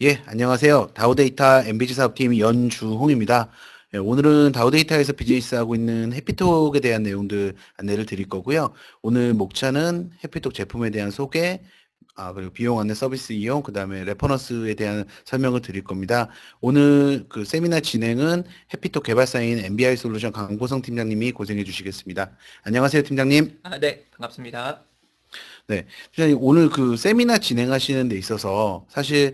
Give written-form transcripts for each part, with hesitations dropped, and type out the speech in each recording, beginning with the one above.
예, 안녕하세요. 다우데이터 MBG 사업팀 연주홍입니다. 예, 오늘은 다우데이터에서 비즈니스하고 있는 해피톡에 대한 내용들 안내를 드릴 거고요. 오늘 목차는 해피톡 제품에 대한 소개, 그리고 비용 안내 서비스 이용, 그 다음에 레퍼런스에 대한 설명을 드릴 겁니다. 오늘 그 세미나 진행은 해피톡 개발사인 MBI 솔루션 강보성 팀장님이 고생해 주시겠습니다. 안녕하세요, 팀장님. 네, 반갑습니다. 네. 팀장님, 오늘 그 세미나 진행하시는 데 있어서 사실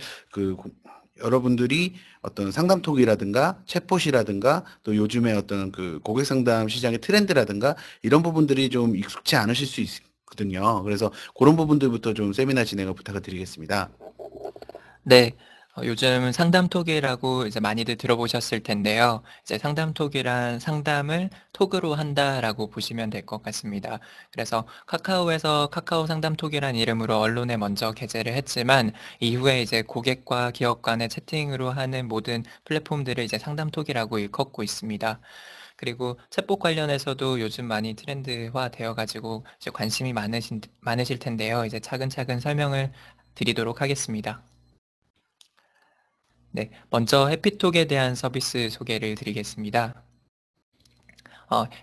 여러분들이 어떤 상담톡이라든가 챗봇이라든가 또 요즘에 어떤 그 고객 상담 시장의 트렌드라든가 이런 부분들이 좀 익숙치 않으실 수 있거든요. 그래서 그런 부분들부터 좀 세미나 진행을 부탁을 드리겠습니다. 네, 요즘 상담톡이라고 이제 많이들 들어보셨을 텐데요. 이제 상담톡이란 상담을 톡으로 한다라고 보시면 될 것 같습니다. 그래서 카카오에서 카카오 상담톡이란 이름으로 언론에 먼저 게재를 했지만 이후에 이제 고객과 기업 간의 채팅으로 하는 모든 플랫폼들을 이제 상담톡이라고 일컫고 있습니다. 그리고 챗봇 관련해서도 요즘 많이 트렌드화 되어가지고 이제 관심이 많으실 텐데요. 이제 차근차근 설명을 드리도록 하겠습니다. 네, 먼저 해피톡에 대한 서비스 소개를 드리겠습니다.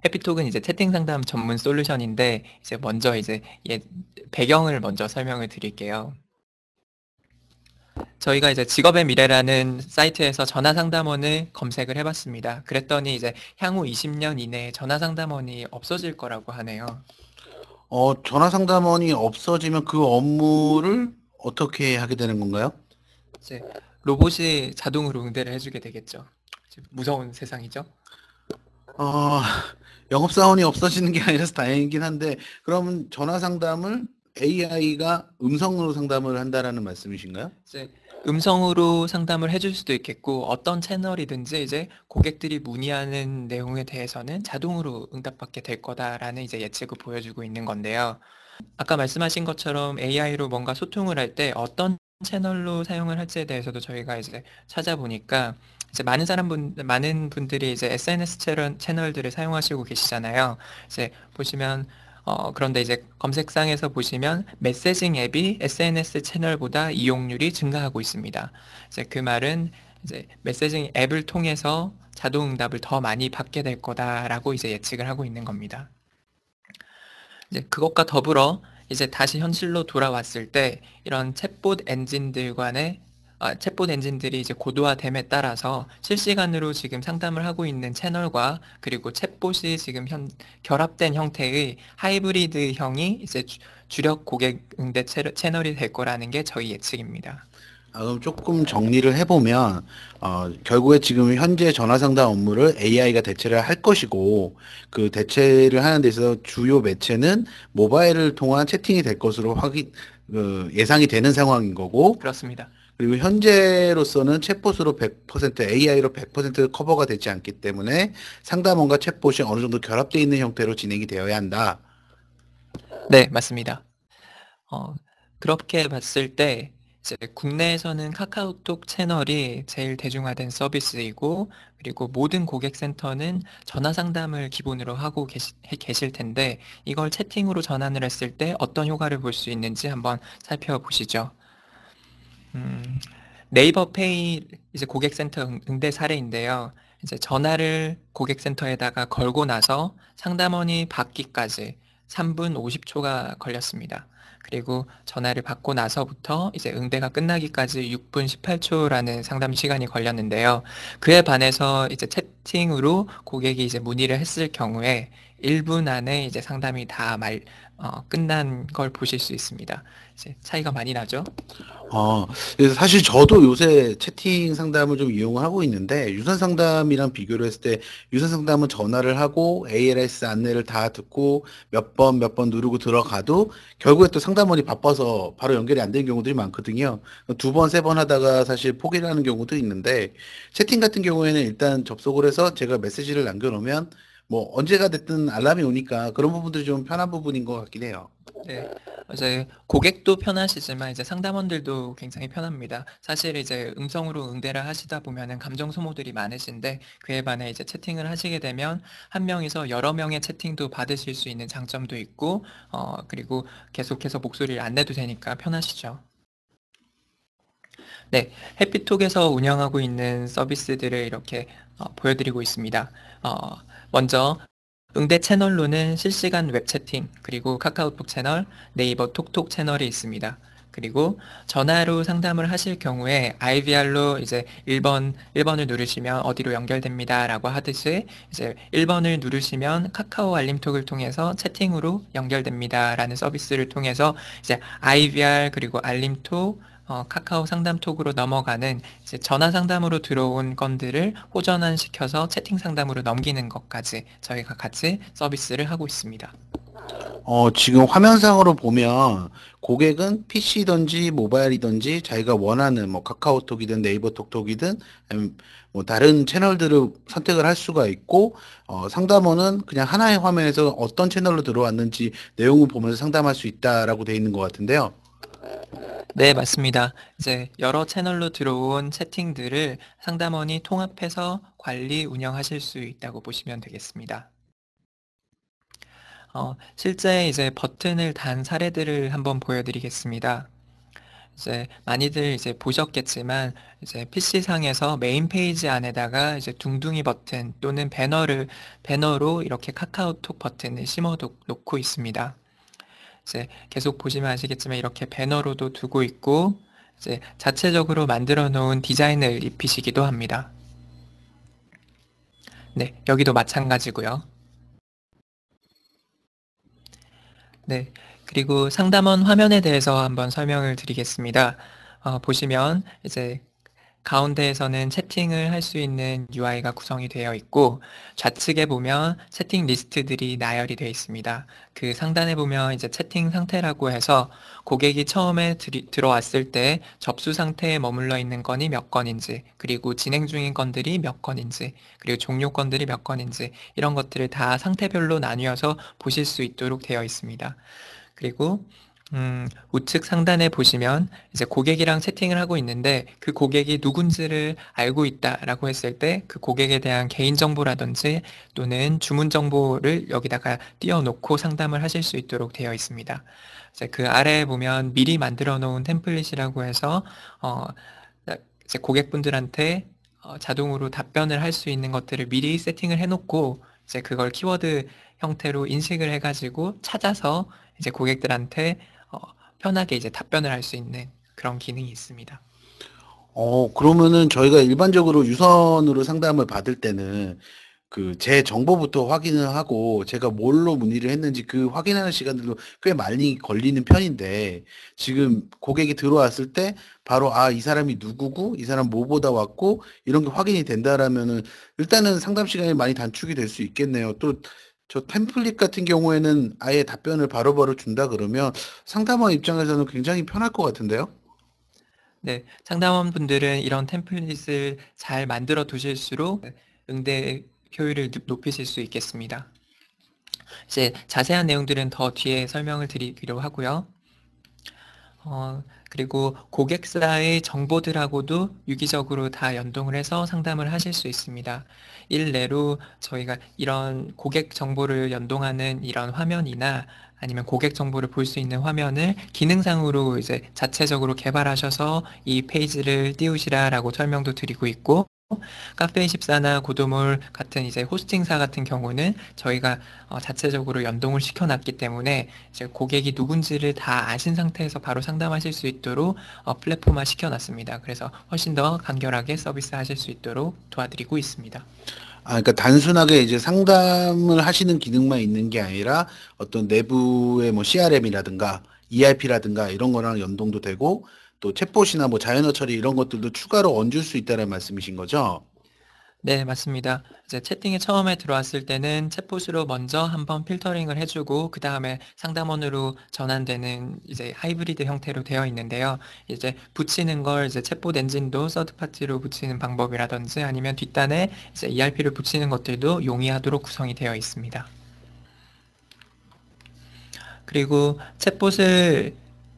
해피톡은 이제 채팅 상담 전문 솔루션인데 이제 먼저 이제 배경을 먼저 설명을 드릴게요. 저희가 이제 직업의 미래라는 사이트에서 전화 상담원을 검색을 해봤습니다. 그랬더니 이제 향후 20년 이내에 전화 상담원이 없어질 거라고 하네요. 전화 상담원이 없어지면 그 업무를 어떻게 하게 되는 건가요? 이제 로봇이 자동으로 응대를 해주게 되겠죠. 무서운 세상이죠. 어, 영업사원이 없어지는 게 아니라서 다행이긴 한데, 그러면 전화 상담을 AI가 음성으로 상담을 한다라는 말씀이신가요? 이제 음성으로 상담을 해줄 수도 있겠고 어떤 채널이든지 이제 고객들이 문의하는 내용에 대해서는 자동으로 응답받게 될 거다라는 이제 예측을 보여주고 있는 건데요. 아까 말씀하신 것처럼 AI로 뭔가 소통을 할 때 어떤 채널로 사용을 할지에 대해서도 저희가 이제 찾아보니까 이제 많은 분들이 이제 SNS 채널들을 사용하시고 계시잖아요. 이제 보시면 그런데 이제 검색상에서 보시면 메시징 앱이 SNS 채널보다 이용률이 증가하고 있습니다. 이제 그 말은 이제 메시징 앱을 통해서 자동 응답을 더 많이 받게 될 거다라고 이제 예측을 하고 있는 겁니다. 이제 그것과 더불어 이제 다시 현실로 돌아왔을 때 이런 챗봇 엔진들이 이제 고도화됨에 따라서 실시간으로 지금 상담을 하고 있는 채널과 그리고 챗봇이 지금 결합된 형태의 하이브리드형이 이제 주력 고객 응대 채널이 될 거라는 게 저희 예측입니다. 그럼 조금 정리를 해보면, 결국에 지금 현재 전화 상담 업무를 AI가 대체를 할 것이고, 그 대체를 하는 데 있어서 주요 매체는 모바일을 통한 채팅이 될 것으로 예상이 되는 상황인 거고, 그렇습니다. 그리고 현재로서는 챗봇으로 100%, AI로 100% 커버가 되지 않기 때문에 상담원과 챗봇이 어느 정도 결합되어 있는 형태로 진행이 되어야 한다. 네, 맞습니다. 어, 그렇게 봤을 때 이제 국내에서는 카카오톡 채널이 제일 대중화된 서비스이고 그리고 모든 고객센터는 전화 상담을 기본으로 하고 계실 텐데 이걸 채팅으로 전환을 했을 때 어떤 효과를 볼 수 있는지 한번 살펴보시죠. 음, 네이버 페이 이제 고객센터 응대 사례인데요. 이제 전화를 고객센터에다가 걸고 나서 상담원이 받기까지 3분 50초가 걸렸습니다. 그리고 전화를 받고 나서부터 이제 응대가 끝나기까지 6분 18초라는 상담 시간이 걸렸는데요. 그에 반해서 이제 채팅으로 고객이 이제 문의를 했을 경우에 1분 안에 이제 상담이 다 끝난 걸 보실 수 있습니다. 이제 차이가 많이 나죠? 그래서 사실 저도 요새 채팅 상담을 좀 이용을 하고 있는데, 유선 상담이랑 비교를 했을 때, 유선 상담은 전화를 하고 ALS 안내를 다 듣고 몇 번 누르고 들어가도 결국에 또 상담원이 바빠서 바로 연결이 안 되는 경우들이 많거든요. 두 번, 세 번 하다가 사실 포기를 하는 경우도 있는데, 채팅 같은 경우에는 일단 접속을 해서 제가 메시지를 남겨놓으면 뭐 언제가 됐든 알람이 오니까 그런 부분들이 좀 편한 부분인 것 같긴 해요. 네, 이제 고객도 편하시지만 이제 상담원들도 굉장히 편합니다. 사실 이제 음성으로 응대를 하시다 보면은 감정 소모들이 많으신데 그에 반해 이제 채팅을 하시게 되면 한 명이서 여러 명의 채팅도 받으실 수 있는 장점도 있고, 그리고 계속해서 목소리를 안 내도 되니까 편하시죠. 네, 해피톡에서 운영하고 있는 서비스들을 이렇게 보여드리고 있습니다. 먼저 응대 채널로는 실시간 웹 채팅, 그리고 카카오톡 채널, 네이버 톡톡 채널이 있습니다. 그리고 전화로 상담을 하실 경우에 IVR로 이제 1번을 누르시면 어디로 연결됩니다 라고 하듯이 이제 1번을 누르시면 카카오 알림톡을 통해서 채팅으로 연결됩니다 라는 서비스를 통해서 이제 IVR 그리고 알림톡 카카오 상담톡으로 넘어가는 이제 전화 상담으로 들어온 건들을 호전환시켜서 채팅 상담으로 넘기는 것까지 저희가 같이 서비스를 하고 있습니다. 지금 화면상으로 보면 고객은 PC든지 모바일이든지 자기가 원하는 뭐 카카오톡이든 네이버 톡톡이든 아니면 뭐 다른 채널들을 선택을 할 수가 있고 상담원은 그냥 하나의 화면에서 어떤 채널로 들어왔는지 내용을 보면서 상담할 수 있다라고 되어 있는 것 같은데요. 네, 맞습니다. 이제 여러 채널로 들어온 채팅들을 상담원이 통합해서 관리, 운영하실 수 있다고 보시면 되겠습니다. 실제 이제 버튼을 단 사례들을 한번 보여드리겠습니다. 이제 많이들 이제 보셨겠지만 이제 PC상에서 메인 페이지 안에다가 이제 둥둥이 버튼 또는 배너로 이렇게 카카오톡 버튼을 심어 놓고 있습니다. 이제 계속 보시면 아시겠지만 이렇게 배너로도 두고 있고 이제 자체적으로 만들어 놓은 디자인을 입히시기도 합니다. 네, 여기도 마찬가지고요. 네, 그리고 상담원 화면에 대해서 한번 설명을 드리겠습니다. 보시면 이제 가운데에서는 채팅을 할 수 있는 UI가 구성이 되어 있고 좌측에 보면 채팅 리스트들이 나열이 되어 있습니다. 그 상단에 보면 이제 채팅 상태라고 해서 고객이 처음에 들어왔을 때 접수 상태에 머물러 있는 건이 몇 건인지, 그리고 진행 중인 건들이 몇 건인지, 그리고 종료 건들이 몇 건인지 이런 것들을 다 상태별로 나뉘어서 보실 수 있도록 되어 있습니다. 그리고 우측 상단에 보시면 이제 고객이랑 채팅을 하고 있는데 그 고객이 누군지를 알고 있다라고 했을 때 그 고객에 대한 개인정보라든지 또는 주문 정보를 여기다가 띄워놓고 상담을 하실 수 있도록 되어 있습니다. 이제 그 아래에 보면 미리 만들어 놓은 템플릿이라고 해서 어, 이제 고객분들한테 자동으로 답변을 할 수 있는 것들을 미리 세팅을 해놓고 이제 그걸 키워드 형태로 인식을 해가지고 찾아서 이제 고객들한테 편하게 이제 답변을 할 수 있는 그런 기능이 있습니다. 그러면은 저희가 일반적으로 유선으로 상담을 받을 때는 그 제 정보부터 확인을 하고 제가 뭘로 문의를 했는지 그 확인하는 시간들도 꽤 많이 걸리는 편인데 지금 고객이 들어왔을 때 바로 이 사람이 누구고 이 사람 뭐보다 왔고 이런 게 확인이 된다라면은 일단은 상담 시간이 많이 단축이 될 수 있겠네요. 또 저 템플릿 같은 경우에는 아예 답변을 바로바로 준다 그러면 상담원 입장에서는 굉장히 편할 것 같은데요. 네, 상담원 분들은 이런 템플릿을 잘 만들어 두실수록 응대 효율을 높이실 수 있겠습니다. 이제 자세한 내용들은 더 뒤에 설명을 드리기로 하고요. 그리고 고객사의 정보들하고도 유기적으로 다 연동을 해서 상담을 하실 수 있습니다. 일례로 저희가 이런 고객 정보를 연동하는 이런 화면이나 아니면 고객 정보를 볼 수 있는 화면을 기능상으로 이제 자체적으로 개발하셔서 이 페이지를 띄우시라라고 설명도 드리고 있고, 카페24나 고도몰 같은 이제 호스팅사 같은 경우는 저희가 자체적으로 연동을 시켜놨기 때문에 이제 고객이 누군지를 다 아신 상태에서 바로 상담하실 수 있도록 플랫폼화 시켜놨습니다. 그래서 훨씬 더 간결하게 서비스하실 수 있도록 도와드리고 있습니다. 그러니까 단순하게 이제 상담을 하시는 기능만 있는 게 아니라 어떤 내부의 뭐 CRM이라든가 ERP라든가 이런 거랑 연동도 되고 또 챗봇이나 뭐 자연어 처리 이런 것들도 추가로 얹을 수 있다는 말씀이신 거죠? 네, 맞습니다. 이제 채팅에 처음에 들어왔을 때는 챗봇으로 먼저 한번 필터링을 해주고 그 다음에 상담원으로 전환되는 이제 하이브리드 형태로 되어 있는데요. 이제 붙이는 걸 이제 챗봇 엔진도 서드 파티로 붙이는 방법이라든지 아니면 뒷단에 이제 ERP를 붙이는 것들도 용이하도록 구성이 되어 있습니다. 그리고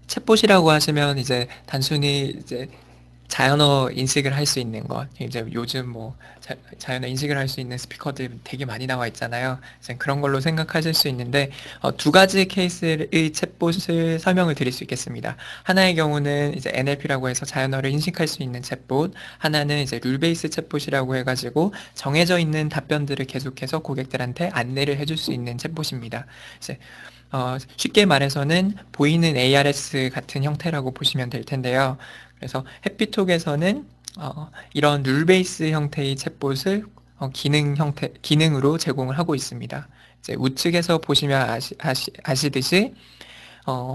챗봇이라고 하시면 이제 단순히 이제 자연어 인식을 할 수 있는 것, 이제 요즘 뭐 자연어 인식을 할 수 있는 스피커들 되게 많이 나와 있잖아요. 이제 그런 걸로 생각하실 수 있는데 두 가지 케이스의 챗봇을 설명을 드릴 수 있겠습니다. 하나의 경우는 이제 NLP라고 해서 자연어를 인식할 수 있는 챗봇, 하나는 이제 룰 베이스 챗봇이라고 해가지고 정해져 있는 답변들을 계속해서 고객들한테 안내를 해줄 수 있는 챗봇입니다. 이제 쉽게 말해서는 보이는 ARS 같은 형태라고 보시면 될 텐데요. 그래서 해피톡에서는 이런 룰 베이스 형태의 챗봇을 기능으로 제공을 하고 있습니다. 이제 우측에서 보시면 아시듯이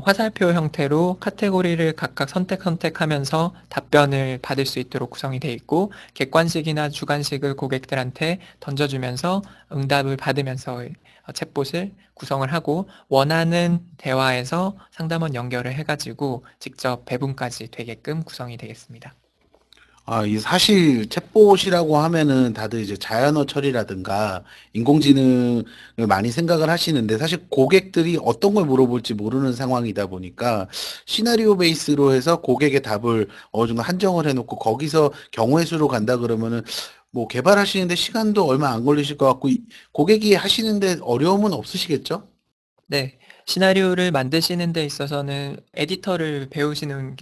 화살표 형태로 카테고리를 각각 선택하면서 답변을 받을 수 있도록 구성이 되어 있고, 객관식이나 주관식을 고객들한테 던져주면서 응답을 받으면서 챗봇을 구성을 하고, 원하는 대화에서 상담원 연결을 해가지고 직접 배분까지 되게끔 구성이 되겠습니다. 이 사실 챗봇이라고 하면은 다들 이제 자연어 처리라든가 인공지능을 많이 생각을 하시는데, 사실 고객들이 어떤 걸 물어볼지 모르는 상황이다 보니까 시나리오 베이스로 해서 고객의 답을 어느 정도 한정을 해놓고 거기서 경우의 수로 간다 그러면은 뭐 개발하시는데 시간도 얼마 안 걸리실 것 같고, 고객이 하시는데 어려움은 없으시겠죠? 네. 시나리오를 만드시는 데 있어서는 에디터를 배우시는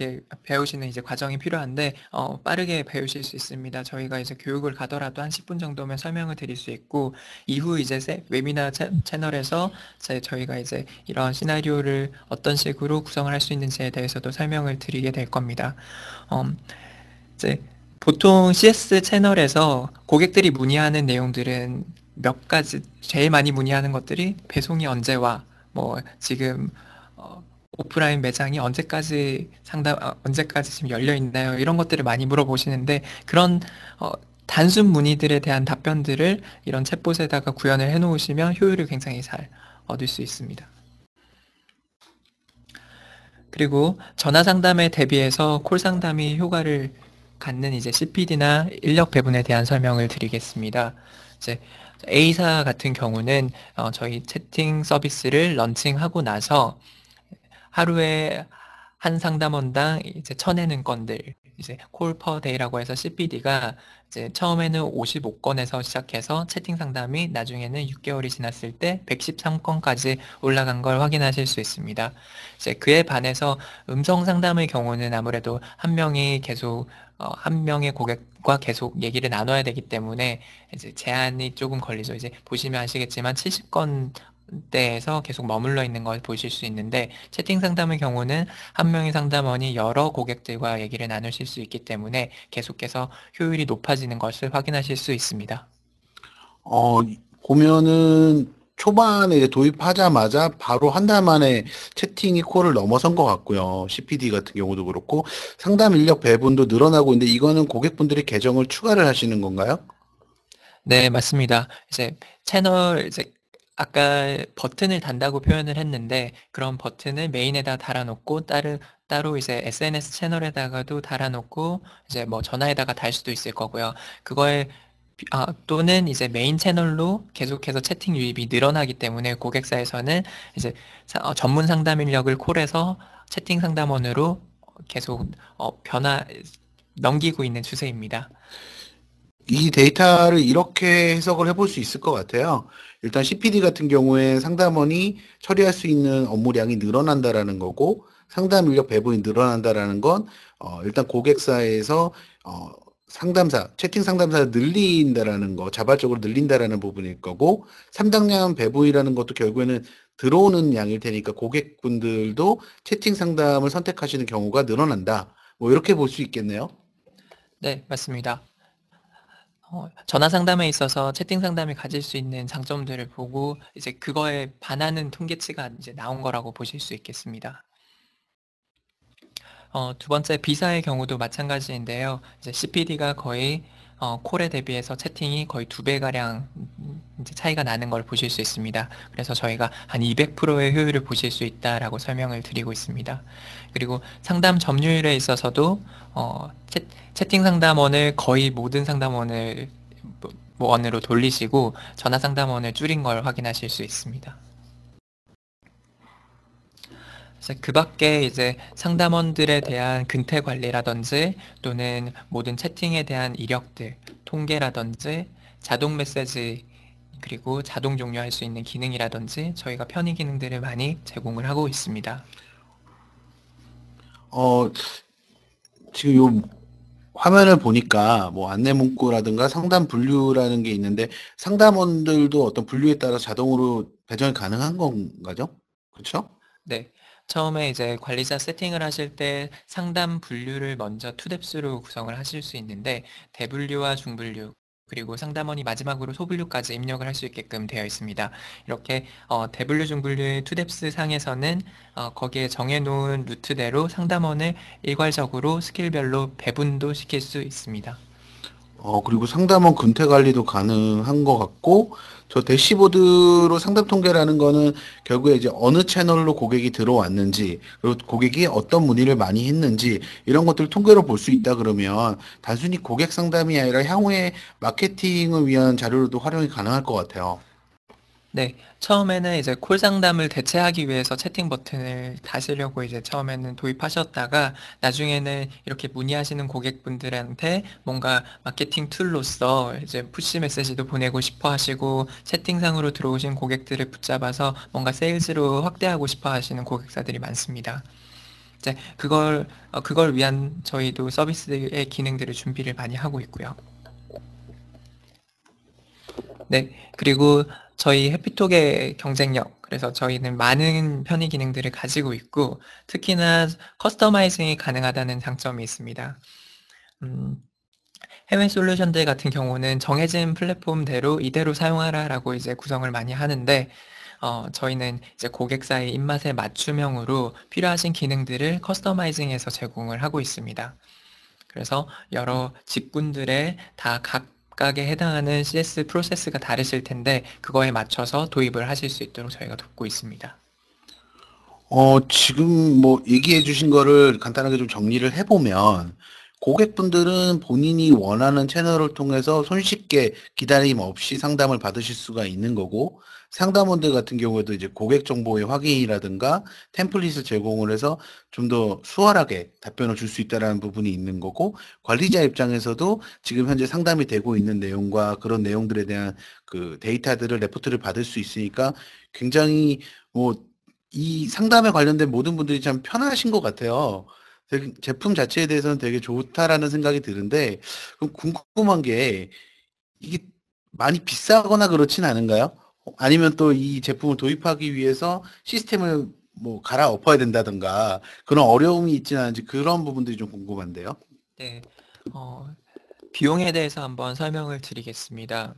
이제 과정이 필요한데, 빠르게 배우실 수 있습니다. 저희가 이제 교육을 가더라도 한 10분 정도면 설명을 드릴 수 있고, 이후 이제 웨비나 채널에서 저희가 이제 이런 시나리오를 어떤 식으로 구성을 할 수 있는지에 대해서도 설명을 드리게 될 겁니다. 이제 보통 CS 채널에서 고객들이 문의하는 내용들은 몇 가지, 제일 많이 문의하는 것들이 배송이 언제 와, 뭐 지금 오프라인 매장이 언제까지 지금 열려 있나요? 이런 것들을 많이 물어보시는데, 그런 단순 문의들에 대한 답변들을 이런 챗봇에다가 구현을 해 놓으시면 효율을 굉장히 잘 얻을 수 있습니다. 그리고 전화 상담에 대비해서 콜 상담이 효과를 갖는 이제 CPD나 인력 배분에 대한 설명을 드리겠습니다. 이제 A사 같은 경우는 저희 채팅 서비스를 런칭하고 나서 하루에 한 상담원당 이제 쳐내는 건들, 이제 콜 퍼 데이라고 해서 CPD가 이제 처음에는 55건에서 시작해서 채팅 상담이 나중에는 6개월이 지났을 때 113건까지 올라간 걸 확인하실 수 있습니다. 이제 그에 반해서 음성 상담의 경우는 아무래도 한 명의 고객과 계속 얘기를 나눠야 되기 때문에 이제 제한이 조금 걸리죠. 이제 보시면 아시겠지만 70건 대에서 계속 머물러 있는 걸 보실 수 있는데, 채팅 상담의 경우는 한 명의 상담원이 여러 고객들과 얘기를 나누실 수 있기 때문에 계속해서 효율이 높아지는 것을 확인하실 수 있습니다. 보면은 초반에 이제 도입하자마자 바로 한 달 만에 채팅이 콜을 넘어선 것 같고요. CPD 같은 경우도 그렇고 상담 인력 배분도 늘어나고 있는데, 이거는 고객분들이 계정을 추가를 하시는 건가요? 네, 맞습니다. 이제 이제 아까 버튼을 단다고 표현을 했는데, 그런 버튼을 메인에다 달아놓고 따로 이제 SNS 채널에다가도 달아놓고 이제 뭐 전화에다가 달 수도 있을 거고요. 또는 이제 메인 채널로 계속해서 채팅 유입이 늘어나기 때문에 고객사에서는 이제 전문 상담 인력을 콜해서 채팅 상담원으로 계속 넘기고 있는 추세입니다. 이 데이터를 이렇게 해석을 해볼 수 있을 것 같아요. 일단 CPD 같은 경우에 상담원이 처리할 수 있는 업무량이 늘어난다라는 거고, 상담 인력 배분이 늘어난다라는 건 일단 고객사에서 채팅 상담사를 늘린다라는 거, 자발적으로 늘린다라는 부분일 거고, 상담량 배분이라는 것도 결국에는 들어오는 양일 테니까 고객분들도 채팅 상담을 선택하시는 경우가 늘어난다. 뭐 이렇게 볼 수 있겠네요. 네, 맞습니다. 전화 상담에 있어서 채팅 상담이 가질 수 있는 장점들을 보고 이제 그거에 반하는 통계치가 이제 나온 거라고 보실 수 있겠습니다. 두 번째 B사의 경우도 마찬가지인데요. 이제 CPD가 거의 콜에 대비해서 채팅이 거의 2배가량 이제 차이가 나는 걸 보실 수 있습니다. 그래서 저희가 한 200%의 효율을 보실 수 있다라고 설명을 드리고 있습니다. 그리고 상담 점유율에 있어서도 채팅 상담원을 거의 모든 상담원을 원으로 돌리시고 전화 상담원을 줄인 걸 확인하실 수 있습니다. 그래서 그 밖에 이제 상담원들에 대한 근태 관리라든지 또는 모든 채팅에 대한 이력들, 통계라든지 자동 메시지 그리고 자동 종료할 수 있는 기능이라든지 저희가 편의 기능들을 많이 제공을 하고 있습니다. 어, 지금 요 화면을 보니까 뭐 안내 문구라든가 상담 분류라는 게 있는데 상담원들도 어떤 분류에 따라 자동으로 배정이 가능한 건가죠? 그렇죠? 네. 처음에 이제 관리자 세팅을 하실 때 상담 분류를 먼저 투뎁스로 구성을 하실 수 있는데 대분류와 중분류 그리고 상담원이 마지막으로 소분류까지 입력을 할 수 있게끔 되어 있습니다. 이렇게 대분류, 중분류의 투뎁스 상에서는 거기에 정해놓은 루트대로 상담원을 일괄적으로 스킬별로 배분도 시킬 수 있습니다. 그리고 상담원 근태 관리도 가능한 것 같고, 저 대시보드로 상담 통계라는 거는 결국에 이제 어느 채널로 고객이 들어왔는지, 그리고 고객이 어떤 문의를 많이 했는지, 이런 것들 통계로 볼 수 있다 그러면 단순히 고객 상담이 아니라 향후에 마케팅을 위한 자료로도 활용이 가능할 것 같아요. 네, 처음에는 이제 콜 상담을 대체하기 위해서 채팅 버튼을 다시려고 이제 처음에는 도입하셨다가 나중에는 이렇게 문의하시는 고객분들한테 뭔가 마케팅 툴로서 이제 푸시 메시지도 보내고 싶어 하시고 채팅상으로 들어오신 고객들을 붙잡아서 뭔가 세일즈로 확대하고 싶어 하시는 고객사들이 많습니다. 이제 그걸 위한 저희도 서비스의 기능들을 준비를 많이 하고 있고요. 네, 그리고 저희 해피톡의 경쟁력, 그래서 저희는 많은 편의 기능들을 가지고 있고, 특히나 커스터마이징이 가능하다는 장점이 있습니다. 해외 솔루션들 같은 경우는 정해진 플랫폼대로 이대로 사용하라라고 이제 구성을 많이 하는데, 저희는 이제 고객사의 입맛에 맞춤형으로 필요하신 기능들을 커스터마이징해서 제공을 하고 있습니다. 그래서 여러 직군들의 다 각각에 해당하는 CS 프로세스가 다르실 텐데 그거에 맞춰서 도입을 하실 수 있도록 저희가 돕고 있습니다. 지금 뭐 얘기해 주신 거를 간단하게 좀 정리를 해보면, 고객분들은 본인이 원하는 채널을 통해서 손쉽게 기다림 없이 상담을 받으실 수가 있는 거고, 상담원들 같은 경우에도 이제 고객 정보의 확인이라든가 템플릿을 제공을 해서 좀 더 수월하게 답변을 줄 수 있다는 부분이 있는 거고, 관리자 입장에서도 지금 현재 상담이 되고 있는 내용과 그런 내용들에 대한 그 데이터들을 레포트를 받을 수 있으니까 굉장히 뭐 이 상담에 관련된 모든 분들이 참 편하신 것 같아요. 제품 자체에 대해서는 되게 좋다라는 생각이 드는데, 그럼 궁금한 게, 이게 많이 비싸거나 그렇진 않은가요? 아니면 또 이 제품을 도입하기 위해서 시스템을 뭐 갈아엎어야 된다든가, 그런 어려움이 있지는 않은지 그런 부분들이 좀 궁금한데요. 네, 비용에 대해서 한번 설명을 드리겠습니다.